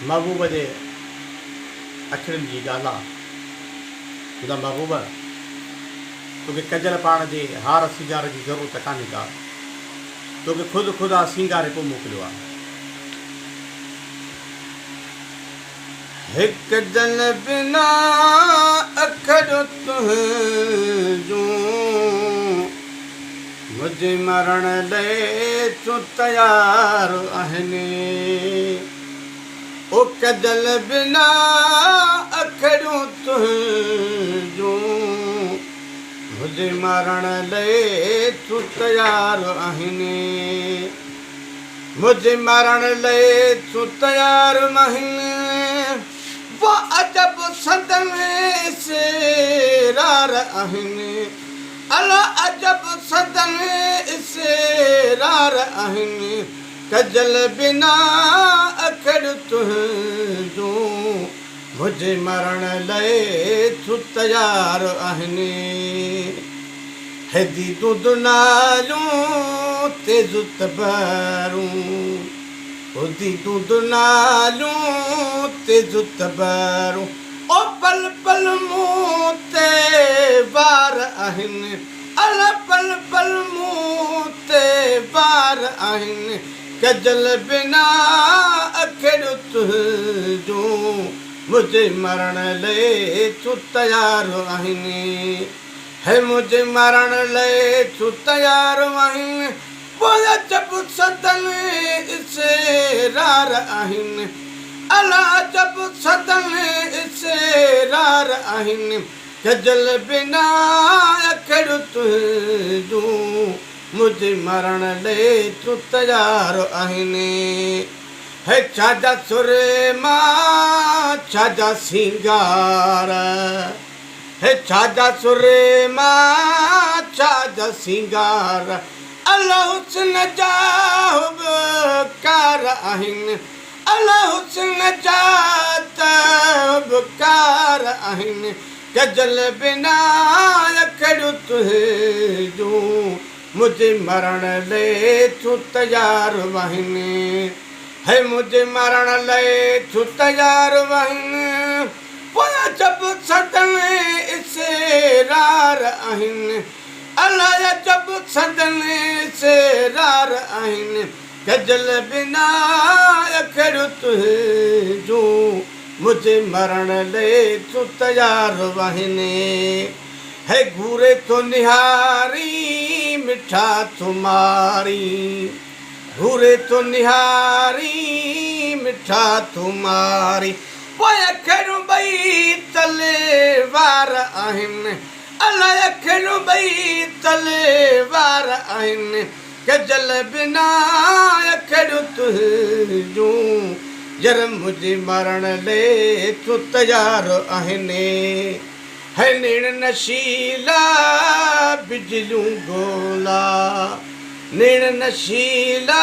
महबूब जे अखियुनि जी ॻाल्हि आहे। ख़ुदा महबूब तोखे कजल पाइण जे हार सींगार जी ज़रूरत कान्हे का, तोखे ख़ुदा सींगारे पोइ मोकिलियो आहे। हिकु जन बिना अखर तुंहिंजो मुंहिंजे मरण लाइ तूं तयार आहिनि। ओ कजल बिना अखड़ियूं तुंहिंजो मुंहिंजे मरण लाइ तूं तयार आहिनि। मुंहिंजे मरण लाइ तूं तयार आहिनि। वो अजब सदन सेरार आहिनि। अला अजब सदन सेरार आहिनि। कजल बिना अखड़ तुंहिंजो मुंहिंजे मरण लाइ तूं तयार आहिनि। हेदी दूध नालियूं तेज़ तबरूं, होदी दूध नालियूं तेज़ तबरूं। ओ पल पल मूं ते वार आहिनि। अल पल पल मूं ते वार आहिनि। कजल बिना अखड़ तुंहिंजो मुंहिंजे मरण लाइ तूं तयार आहिनि। है मुंहिंजे मरण लाइ तूं तयार आहिनि। पोइ अजब सदन सेरार आहिनि। अला अजब सदन सेरार आहिनि। कजल बिना अखड़ तुंहिंजो मुंहिंजे मरण लाइ तूं तयार आहिनि। है छाजा सुर मां छाजा सिंगार, है छाजा सुर मां छाजा सिंगार। अला हुस्न जा हुबकार आहिनि। अला हुस्न जा तबकार आहिनि। कजल बिना अखड़ तुंहिंजो मुंहिंजे मरण लाइ तूं तयार आहिनि। है मुंहिंजे मरण लाइ तूं तयार आहिनि। पोइ अजब सदन सेरार आहिनि। अला अजब सदन सेरार आहिनि। कजल बिना अखड़ तुंहिंजो मुंहिंजे मरण लाइ तूं तयार आहिनि। है घूरे तो निहारी मिठा तुम्हारी, घूरे तो निहारी मिठा तुम्हारी। पोइ अखड़ियूं ॿई तलवार आहिनि। अला अखड़ियूं ॿई तलवार आहिनि। कजल बिना अखड़ तुंहिंजो जर मुंहिंजे मरण लाइ तूं तयार आहिनि। है नीण नशीला बिजलियूं गोला, नीण नशीला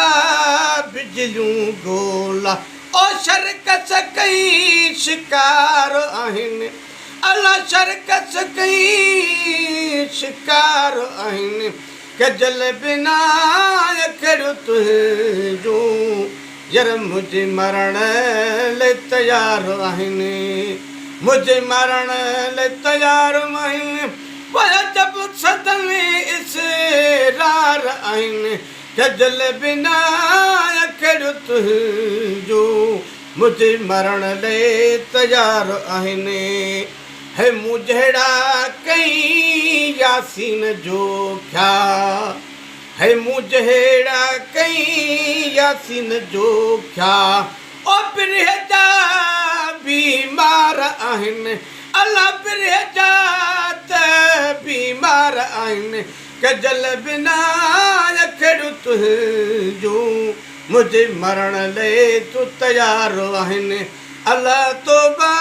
बिजलियूं गोला। ओ शरकस कई शिकार आहिनि। अला शरकस कई शिकार आहिनि। कजल बिना अखड़ तुंहिंजो जर मुंहिंजे मरण लाइ तयार आहिनि। मुंहिंजे मरण लाइ तयार आहिनि। पोइ अजब सदन सेरार आहिनि। कजल बिना अखड़ तुंहिंजो मुंहिंजे मरण लाइ तयार आहिनि। है मूं जहिड़ा कई यासीन जो ख्या, है मूं जहिड़ा कई यासीन जो ख्या। ओ पिरह जा बीमार आहिनि। अला पिरह जा बीमार आहिनि। कजल बिना अखड़ तुंहिंजो मुंहिंजे मरण लाइ तूं तयार आहिनि। अला तोबा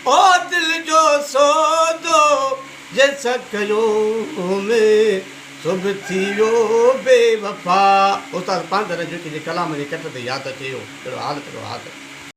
ओ दिल जो सौदो जैसा कयो में सुब थी वियो बेवफा। उस्ताद पांधर जो कलाम जे कट ते यादि अचे कहिड़ो हाल कहिड़ो हाल।